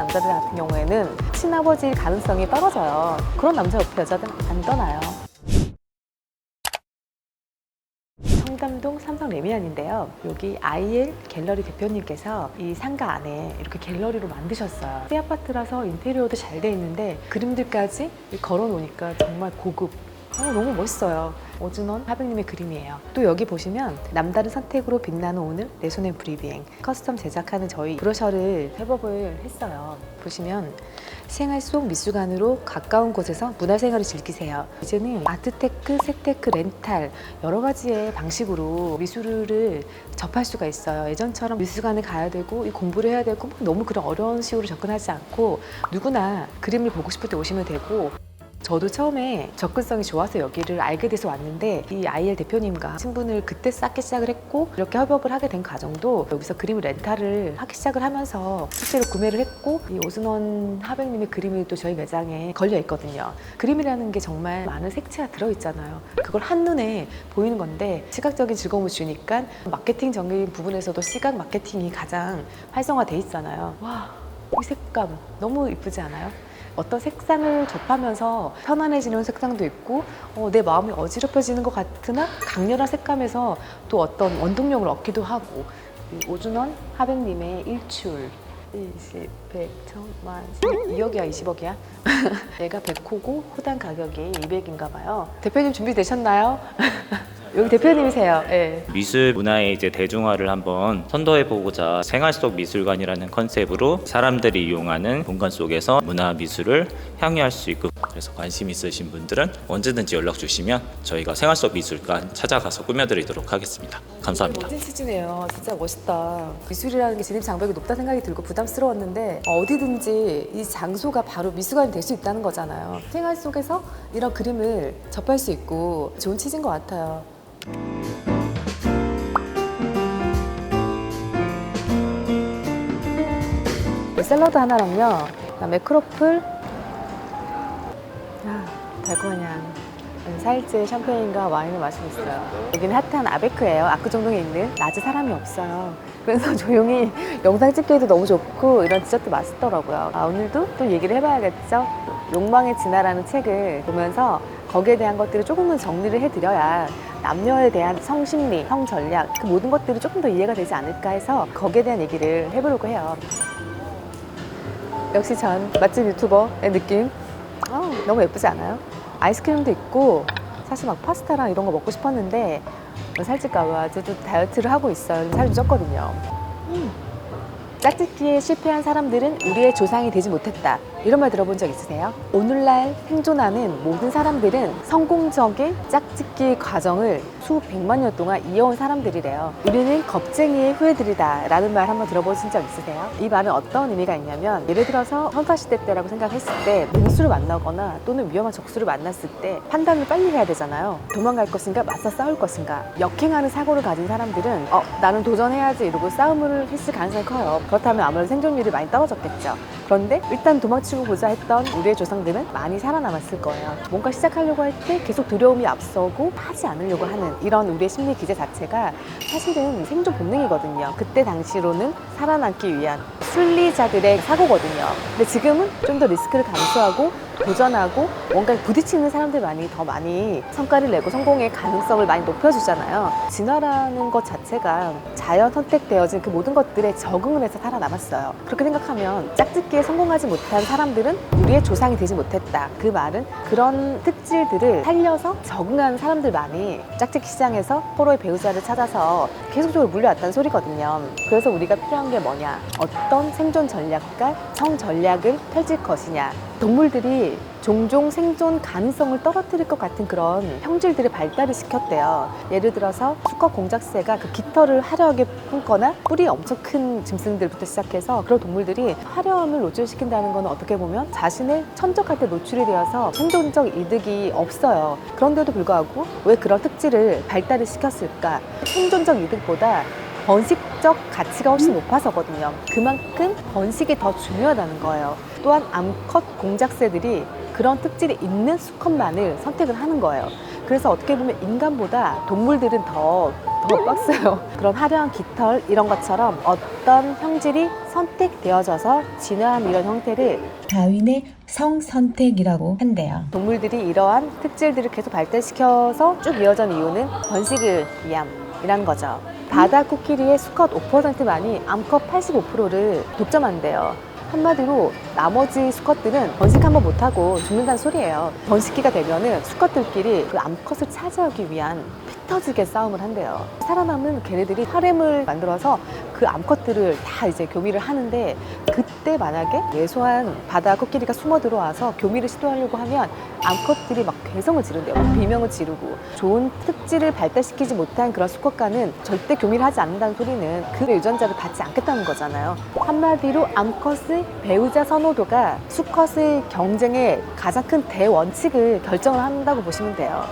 남자들 같은 경우에는 친아버지일 가능성이 떨어져요. 그런 남자 옆에 여자들 안 떠나요. 청담동 삼성 레미안인데요. 여기 IL 갤러리 대표님께서 이 상가 안에 이렇게 갤러리로 만드셨어요. 새 아파트라서 인테리어도 잘 돼 있는데 그림들까지 걸어 놓으니까 정말 고급. 너무 멋있어요. 오준원 하백님의 그림이에요. 또 여기 보시면 남다른 선택으로 빛나는 오늘 내 손엔 불이비행 커스텀 제작하는 저희 브로셔를 협업을 했어요. 보시면 생활 속 미술관으로 가까운 곳에서 문화생활을 즐기세요. 이제는 아트테크, 세테크, 렌탈 여러 가지의 방식으로 미술을 접할 수가 있어요. 예전처럼 미술관에 가야 되고 공부를 해야 되고 너무 그런 어려운 식으로 접근하지 않고 누구나 그림을 보고 싶을 때 오시면 되고, 저도 처음에 접근성이 좋아서 여기를 알게 돼서 왔는데 이 IL 대표님과 친분을 그때 쌓기 시작을 했고, 이렇게 협업을 하게 된 과정도 여기서 그림을 렌탈을 하기 시작을 하면서 실제로 구매를 했고, 이 오준원 하백님의 그림이 또 저희 매장에 걸려 있거든요. 그림이라는 게 정말 많은 색채가 들어있잖아요. 그걸 한눈에 보이는 건데 시각적인 즐거움을 주니까 마케팅적인 부분에서도 시각 마케팅이 가장 활성화돼 있잖아요. 와, 이 색감 너무 이쁘지 않아요? 어떤 색상을 접하면서 편안해지는 색상도 있고 내 마음이 어지럽혀지는 것 같으나 강렬한 색감에서 또 어떤 원동력을 얻기도 하고, 오준원 하백님의 일출 20, 100, 1000만 2억이야 20억이야? 얘가 100호고 호당 가격이 200인가 봐요. 대표님 준비되셨나요? 여기 대표님이세요. 네. 미술 문화의 이제 대중화를 한번 선도해보고자 생활 속 미술관이라는 컨셉으로 사람들이 이용하는 공간 속에서 문화 미술을 향유할 수 있고, 그래서 관심 있으신 분들은 언제든지 연락 주시면 저희가 생활 속 미술관 찾아가서 꾸며드리도록 하겠습니다. 감사합니다. 멋진 취지네요. 진짜 멋있다. 미술이라는 게 진입 장벽이 높다 생각이 들고 부담스러웠는데 어디든지 이 장소가 바로 미술관이 될 수 있다는 거잖아요. 생활 속에서 이런 그림을 접할 수 있고 좋은 취지인 것 같아요. 샐러드 하나랑요, 그다음에 크로플, 달콤한 향, 사일즈의 샴페인과 와인을 마시고 있어요. 여기는 핫한 아베크예요. 압구정동에 있는. 낮에 사람이 없어요. 그래서 조용히 영상 찍기에도 너무 좋고 이런 디저트 맛있더라고요. 오늘도 또 얘기를 해봐야겠죠. 욕망의 진화라는 책을 보면서 거기에 대한 것들을 조금은 정리를 해드려야 남녀에 대한 성심리, 성전략 그 모든 것들이 조금 더 이해가 되지 않을까 해서 거기에 대한 얘기를 해보려고 해요. 역시 전 맛집 유튜버의 느낌. 너무 예쁘지 않아요? 아이스크림도 있고 사실 막 파스타랑 이런 거 먹고 싶었는데 살찔까 봐 아직도 다이어트를 하고 있어요. 살이 좀 쪘거든요. 짝짓기에 실패한 사람들은 우리의 조상이 되지 못했다. 이런 말 들어본 적 있으세요? 오늘날 생존하는 모든 사람들은 성공적인 짝짓기 과정을 수백만 년 동안 이어온 사람들이래요. 우리는 겁쟁이의 후예들이다 라는 말 한번 들어보신 적 있으세요? 이 말은 어떤 의미가 있냐면, 예를 들어서 선사시대 때라고 생각했을 때 능수를 만나거나 또는 위험한 적수를 만났을 때 판단을 빨리 해야 되잖아요. 도망갈 것인가 맞서 싸울 것인가. 역행하는 사고를 가진 사람들은 나는 도전해야지 이러고 싸움을 했을 가능성이 커요. 그렇다면 아무래도 생존율이 많이 떨어졌겠죠. 그런데 일단 도망치고 보자 했던 우리의 조상들은 많이 살아남았을 거예요. 뭔가 시작하려고 할 때 계속 두려움이 앞서고 하지 않으려고 하는 이런 우리의 심리 기제 자체가 사실은 생존 본능이거든요. 그때 당시로는 살아남기 위한 순리자들의 사고거든요. 근데 지금은 좀 더 리스크를 감수하고 도전하고 뭔가 부딪히는 사람들만이 더 많이 성과를 내고 성공의 가능성을 많이 높여주잖아요. 진화라는 것 자체가 자연 선택되어진 그 모든 것들에 적응을 해서 살아남았어요. 그렇게 생각하면 짝짓기에 성공하지 못한 사람들은 우리의 조상이 되지 못했다. 그 말은 그런 특질들을 살려서 적응한 사람들만이 짝짓기 시장에서 서로의 배우자를 찾아서 계속적으로 물려왔다는 소리거든요. 그래서 우리가 필요한 게 뭐냐? 어떤 생존 전략과 성 전략을 펼칠 것이냐. 동물들이 종종 생존 가능성을 떨어뜨릴 것 같은 그런 형질들을 발달을 시켰대요. 예를 들어서 수컷 공작새가 그 깃털을 화려하게 품거나 뿔이 엄청 큰 짐승들부터 시작해서 그런 동물들이 화려함을 노출시킨다는 건 어떻게 보면 자신을 천적할 때 노출이 되어서 생존적 이득이 없어요. 그런데도 불구하고 왜 그런 특질을 발달을 시켰을까? 생존적 이득보다 번식적 가치가 훨씬 높아서거든요. 그만큼 번식이 더 중요하다는 거예요. 또한 암컷 공작새들이 그런 특질이 있는 수컷만을 선택을 하는 거예요. 그래서 어떻게 보면 인간보다 동물들은 더 더 빡세요. 그런 화려한 깃털 이런 것처럼 어떤 형질이 선택되어져서 진화한 이런 형태를 다윈의 성선택이라고 한대요. 동물들이 이러한 특질들을 계속 발달시켜서 쭉 이어진 이유는 번식을 위함이라는 거죠. 바다 코끼리의 수컷 5%만이 암컷 85%를 독점한대요. 한마디로 나머지 수컷들은 번식 한번 못하고 죽는다는 소리예요. 번식기가 되면은 수컷들끼리 그 암컷을 차지하기 위한 피 터지게 싸움을 한대요. 살아남은 걔네들이 하렘을 만들어서 그 암컷들을 다 이제 교미를 하는데, 그때 만약에 예소한 바다 코끼리가 숨어 들어와서 교미를 시도하려고 하면 암컷들이 막 괴성을 지른대요. 막 비명을 지르고. 좋은 특질을 발달시키지 못한 그런 수컷과는 절대 교미를 하지 않는다는 소리는 그 유전자를 받지 않겠다는 거잖아요. 한마디로 암컷의 배우자 선호도가 수컷의 경쟁의 가장 큰 대원칙을 결정을 한다고 보시면 돼요.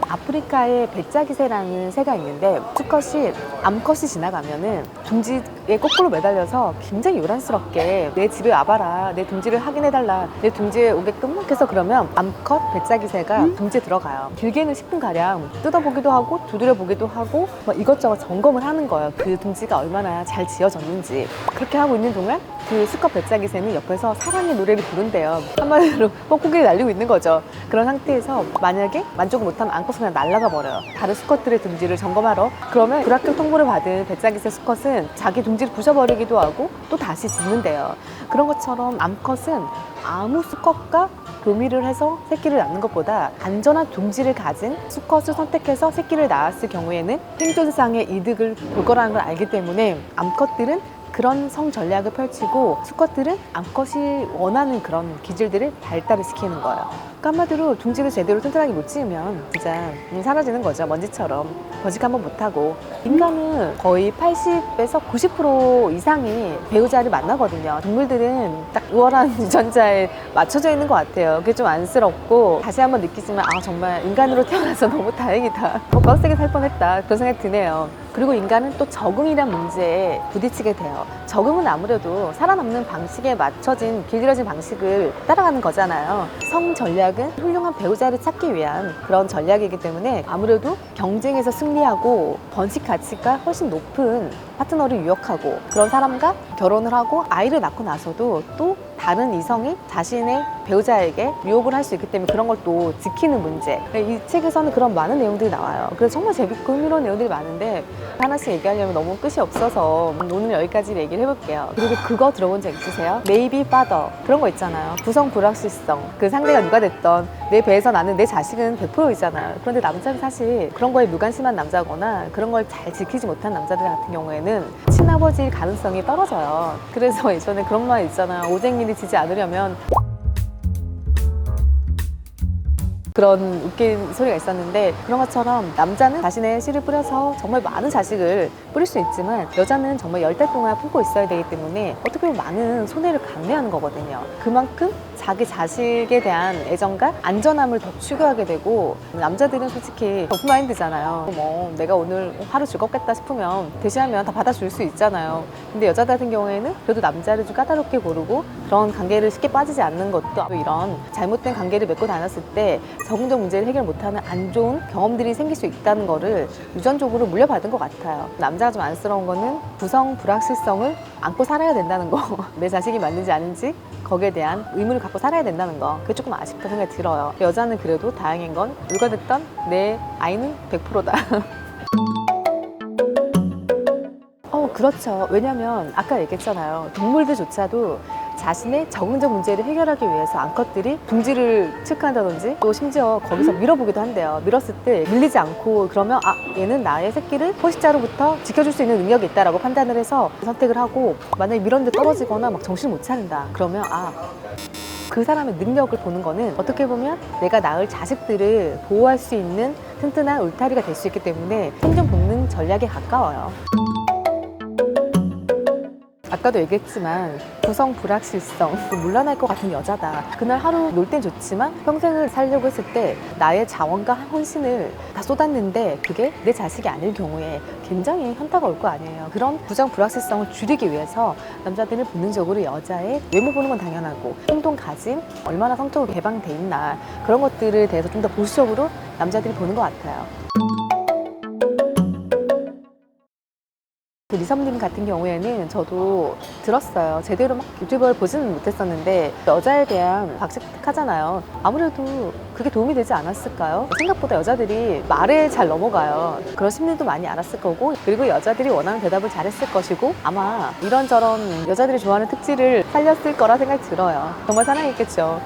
아프리카에 배짜기새라는 새가 있는데, 수컷이 암컷이 지나가면은 둥지에 거꾸로 매달려서 굉장히 요란스럽게 내 집에 와봐라, 내 둥지를 확인해달라, 내 둥지에 오게끔 해서 그러면 암컷 배짜기새가 둥지에 들어가요. 길게는 10분가량 뜯어보기도 하고 두드려보기도 하고 막 이것저것 점검을 하는 거예요. 그 둥지가 얼마나 잘 지어졌는지. 그렇게 하고 있는 동안 그 수컷 배짜기새는 옆에서 사랑의 노래를 부른대요. 한마디로 뻐꾸기를 날리고 있는 거죠. 그런 상태에서 만약에 만족을 못하면 암컷은 그냥 날아가 버려요. 다른 수컷들의 둥지를 점검하러. 그러면 불합격 통보를 받은 배짜기새 수컷은 자기 둥지를 부셔버리기도 하고 또 다시 짓는데요. 그런 것처럼 암컷은 아무 수컷과 교미를 해서 새끼를 낳는 것보다 안전한 둥지를 가진 수컷을 선택해서 새끼를 낳았을 경우에는 생존상의 이득을 볼 거라는 걸 알기 때문에 암컷들은 그런 성 전략을 펼치고 수컷들은 암컷이 원하는 그런 기질들을 발달을 시키는 거예요. 그러니까 한마디로 둥지를 제대로 튼튼하게 못 지으면 진짜 사라지는 거죠. 먼지처럼 번식 한번 못하고. 인간은 거의 80에서 90% 이상이 배우자를 만나거든요. 동물들은 딱 우월한 유전자에 맞춰져 있는 것 같아요. 그게 좀 안쓰럽고 다시 한번 느끼지만 정말 인간으로 태어나서 너무 다행이다. 빡세게 살 뻔했다. 그런 생각이 드네요. 그리고 인간은 또 적응이란 문제에 부딪히게 돼요. 적응은 아무래도 살아남는 방식에 맞춰진 길들여진 방식을 따라가는 거잖아요. 성 전략은 훌륭한 배우자를 찾기 위한 그런 전략이기 때문에 아무래도 경쟁에서 승리하고 번식 가치가 훨씬 높은 파트너를 유혹하고, 그런 사람과 결혼을 하고 아이를 낳고 나서도 또 다른 이성이 자신의 배우자에게 유혹을 할 수 있기 때문에 그런 걸 또 지키는 문제. 이 책에서는 그런 많은 내용들이 나와요. 그래서 정말 재밌고 흥미로운 내용들이 많은데 하나씩 얘기하려면 너무 끝이 없어서 오늘 여기까지 얘기를 해볼게요. 그리고 그거 들어본 적 있으세요? Maybe father. 그런 거 있잖아요. 구성 불확실성. 그 상대가 누가 됐던 내 배에서 나는 내 자식은 100%이잖아요. 그런데 남자는 사실 그런 거에 무관심한 남자거나 그런 걸 잘 지키지 못한 남자들 같은 경우에는 친아버지일 가능성이 떨어져요. 그래서 예전에 그런 말 있잖아요. 오쟁이를 지지 않으려면, 그런 웃긴 소리가 있었는데, 그런 것처럼 남자는 자신의 씨를 뿌려서 정말 많은 자식을 뿌릴 수 있지만 여자는 정말 10달 동안 품고 있어야 되기 때문에 어떻게 보면 많은 손해를 감내하는 거거든요. 그만큼 자기 자식에 대한 애정과 안전함을 더 추구하게 되고, 남자들은 솔직히 오픈마인드잖아요. 뭐 내가 오늘 하루 즐겁겠다 싶으면 대시하면 다 받아줄 수 있잖아요. 근데 여자들 같은 경우에는 그래도 남자를 좀 까다롭게 고르고 그런 관계를 쉽게 빠지지 않는 것도, 이런 잘못된 관계를 맺고 다녔을 때 적응적 문제를 해결 못하는 안 좋은 경험들이 생길 수 있다는 거를 유전적으로 물려받은 것 같아요. 남자가 좀 안쓰러운 거는 구성 불확실성을 안고 살아야 된다는 거. 내 자식이 맞는지 아닌지 거기에 대한 의문을 갖고 살아야 된다는 거. 그게 조금 아쉽다 생각이 들어요. 여자는 그래도 다행인 건 누가 됐던 내 아이는 100%다. 그렇죠. 왜냐면 아까 얘기했잖아요. 동물들조차도 자신의 적응적 문제를 해결하기 위해서 암컷들이 둥지를 체크한다든지 또 심지어 거기서 밀어보기도 한대요. 밀었을 때 밀리지 않고 그러면 얘는 나의 새끼를 포식자로부터 지켜줄 수 있는 능력이 있다라고 판단을 해서 선택을 하고, 만약에 밀었는데 떨어지거나 막 정신을 못 차린다 그러면 그 사람의 능력을 보는 거는 어떻게 보면 내가 낳을 자식들을 보호할 수 있는 튼튼한 울타리가 될 수 있기 때문에 생존 본능 전략에 가까워요. 아까도 얘기했지만 구성 불확실성, 물러날 것 같은 여자다. 그날 하루 놀 땐 좋지만 평생을 살려고 했을 때 나의 자원과 혼신을 다 쏟았는데 그게 내 자식이 아닐 경우에 굉장히 현타가 올 거 아니에요. 그런 구성 불확실성을 줄이기 위해서 남자들은 본능적으로 여자의 외모 보는 건 당연하고 행동, 가짐, 얼마나 성적으로 개방돼 있나, 그런 것들에 대해서 좀 더 보수적으로 남자들이 보는 것 같아요. 그 리섭님 같은 경우에는 저도 들었어요. 제대로 막 유튜버를 보지는 못했었는데 여자에 대한 박식하잖아요. 아무래도 그게 도움이 되지 않았을까요? 생각보다 여자들이 말에 잘 넘어가요. 그런 심리도 많이 알았을 거고, 그리고 여자들이 원하는 대답을 잘했을 것이고, 아마 이런저런 여자들이 좋아하는 특질을 살렸을 거라 생각이 들어요. 정말 사랑했겠죠.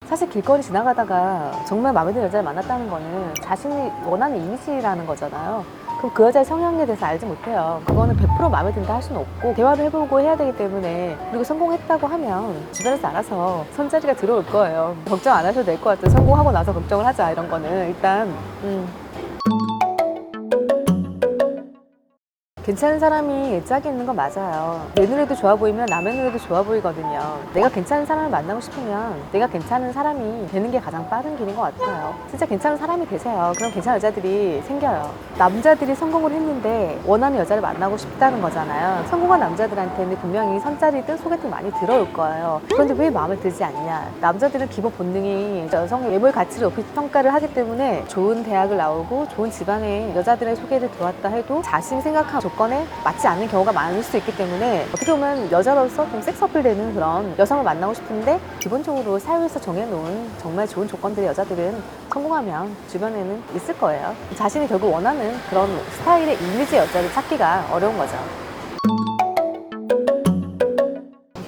사실 길거리 지나가다가 정말 마음에 드는 여자를 만났다는 거는 자신이 원하는 이미지라는 거잖아요. 그럼 그 여자의 성향에 대해서 알지 못해요. 그거는 100% 마음에 든다 할 수는 없고 대화를 해보고 해야 되기 때문에, 그리고 성공했다고 하면 주변에서 알아서 손자리가 들어올 거예요. 걱정 안 하셔도 될 것 같아요. 성공하고 나서 걱정을 하자, 이런 거는. 일단 괜찮은 사람이 짝이 있는 건 맞아요. 내 눈에도 좋아 보이면 남의 눈에도 좋아 보이거든요. 내가 괜찮은 사람을 만나고 싶으면 내가 괜찮은 사람이 되는 게 가장 빠른 길인 것 같아요. 진짜 괜찮은 사람이 되세요. 그럼 괜찮은 여자들이 생겨요. 남자들이 성공을 했는데 원하는 여자를 만나고 싶다는 거잖아요. 성공한 남자들한테는 분명히 선짜리든 소개팅 많이 들어올 거예요. 그런데 왜 마음에 들지 않냐? 남자들은 기본 본능이 여성의 외모의 가치를 높이 평가를 하기 때문에 좋은 대학을 나오고 좋은 집안의 여자들의 소개를 들어왔다 해도 자신이 생각한 조건에 맞지 않는 경우가 많을 수 있기 때문에, 어떻게 보면 여자로서 좀 섹스 어필되는 그런 여성을 만나고 싶은데 기본적으로 사회에서 정해놓은 정말 좋은 조건들의 여자들은 성공하면 주변에는 있을 거예요. 자신이 결국 원하는 그런 스타일의 이미지 여자를 찾기가 어려운 거죠.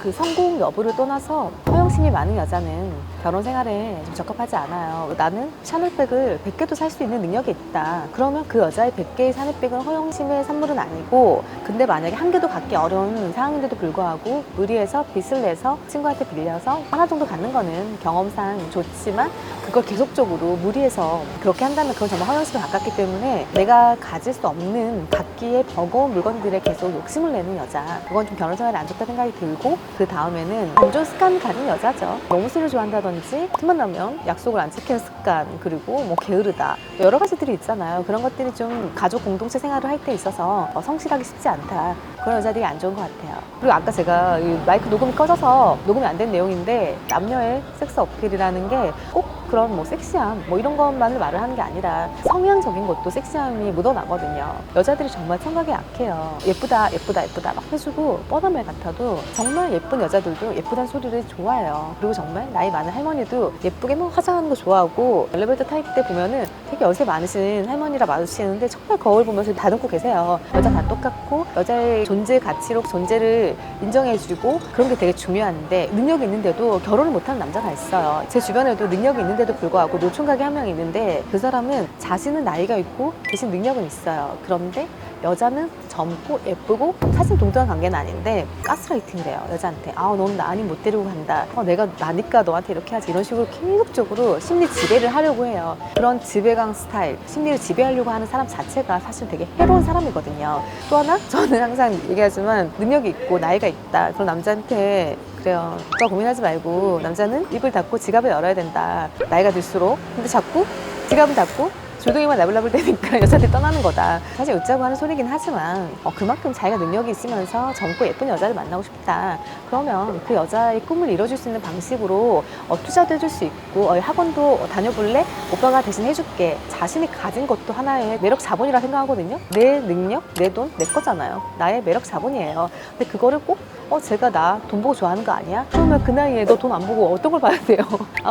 그 성공 여부를 떠나서 허영심이 많은 여자는 결혼 생활에 좀 적합하지 않아요. 나는 샤넬백을 100개도 살 수 있는 능력이 있다. 그러면 그 여자의 100개의 샤넬백은 허영심의 산물은 아니고, 근데 만약에 한 개도 갖기 어려운 상황인데도 불구하고 무리해서 빚을 내서 친구한테 빌려서 하나 정도 갖는 거는 경험상 좋지만, 그걸 계속적으로 무리해서 그렇게 한다면 그건 정말 허영심에 가깝기 때문에, 내가 가질 수 없는 갖기에 버거운 물건들에 계속 욕심을 내는 여자, 그건 좀 결혼 생활에 안 좋다 생각이 들고, 그 다음에는 안 좋은 습관 가진 여자죠. 너무 술을 좋아한다든지, 틈만 나면 약속을 안 지키는 습관, 그리고 뭐 게으르다, 여러 가지들이 있잖아요. 그런 것들이 좀 가족 공동체 생활을 할 때 있어서 성실하기 쉽지 않다. 그런 여자들이 안 좋은 것 같아요. 그리고 아까 제가 이 마이크 녹음이 꺼져서 녹음이 안 된 내용인데, 남녀의 섹스 어필이라는 게 꼭 그런 뭐 섹시함 뭐 이런 것만을 말을 하는 게 아니라 성향적인 것도 섹시함이 묻어나거든요. 여자들이 정말 청각에 약해요. 예쁘다 예쁘다 예쁘다 막 해주고 뻔한 말 같아도 정말 예쁜 여자들도 예쁘다는 소리를 좋아해요. 그리고 정말 나이 많은 할머니도 예쁘게 뭐 화장하는 거 좋아하고, 엘리베이터 타입 때 보면은 되게 연세 많으신 할머니라 마주치는데 정말 거울 보면서 다듬고 계세요. 여자 다 똑같고 여자의 존재 가치로 존재를 인정해주고, 그런 게 되게 중요한데, 능력이 있는데도 결혼을 못하는 남자가 있어요. 제 주변에도 능력이 있는데도 불구하고 노총각이 한 명 있는데, 그 사람은 자신은 나이가 있고 대신 능력은 있어요. 그런데 여자는 젊고 예쁘고 사실 동등한 관계는 아닌데 가스라이팅을 해요. 여자한테. 넌 나 아니면 못 데리고 간다. 내가 나니까 너한테 이렇게 하지. 이런 식으로 계속적으로 심리 지배를 하려고 해요. 그런 지배강 스타일, 심리를 지배하려고 하는 사람 자체가 사실 되게 해로운 사람이거든요. 또 하나, 저는 항상 얘기하지만 능력이 있고 나이가 있다, 그런 남자한테 그래요. 오빠 고민하지 말고 남자는 입을 닫고 지갑을 열어야 된다. 나이가 들수록. 근데 자꾸 지갑을 닫고 조동이만 나불나불 대니까 여자들이 떠나는 거다. 사실 웃자고 하는 소리긴 하지만 그만큼 자기가 능력이 있으면서 젊고 예쁜 여자를 만나고 싶다. 그러면 그 여자의 꿈을 이뤄줄 수 있는 방식으로 투자도 해줄 수 있고, 학원도 다녀볼래? 오빠가 대신 해줄게. 자신이 가진 것도 하나의 매력 자본이라 생각하거든요. 내 능력, 내 돈, 내 거잖아요. 나의 매력 자본이에요. 근데 그거를 꼭 제가 나 돈 보고 좋아하는 거 아니야? 그러면 그 나이에 너 돈 안 보고 어떤 걸 봐야 돼요?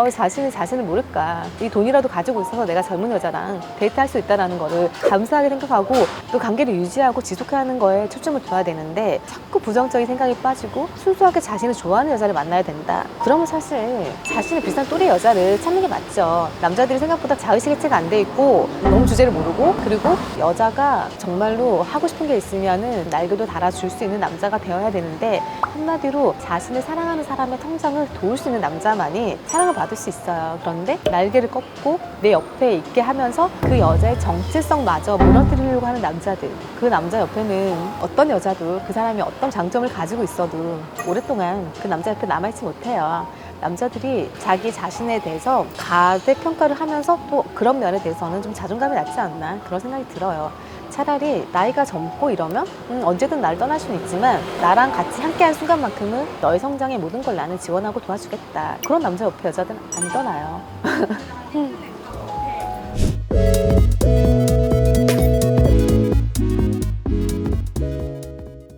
왜 자신을 모를까? 이 돈이라도 가지고 있어서 내가 젊은 여자랑 데이트할 수 있다는 거를 감사하게 생각하고, 또 관계를 유지하고 지속하는 거에 초점을 둬야 되는데, 자꾸 부정적인 생각이 빠지고 순수하게 자신을 좋아하는 여자를 만나야 된다. 그러면 사실 자신의 비슷한 또래 여자를 찾는 게 맞죠. 남자들이 생각보다 자의식 해체가 안 돼 있고 너무 주제를 모르고, 그리고 여자가 정말로 하고 싶은 게 있으면은 날개도 달아줄 수 있는 남자가 되어야 되는데, 한마디로 자신을 사랑하는 사람의 성장을 도울 수 있는 남자만이 사랑을 받을 수 있어요. 그런데 날개를 꺾고 내 옆에 있게 하면서 그 여자의 정체성마저 무너뜨리려고 하는 남자들, 그 남자 옆에는 어떤 여자도 그 사람이 어떤 장점을 가지고 있어도 오랫동안 그 남자 옆에 남아있지 못해요. 남자들이 자기 자신에 대해서 가대평가를 하면서 또 그런 면에 대해서는 좀 자존감이 낮지 않나, 그런 생각이 들어요. 차라리 나이가 젊고 이러면 언제든 나를 떠날 수는 있지만 나랑 같이 함께한 순간만큼은 너의 성장의 모든 걸 나는 지원하고 도와주겠다. 그런 남자 옆에 여자들은 안 떠나요.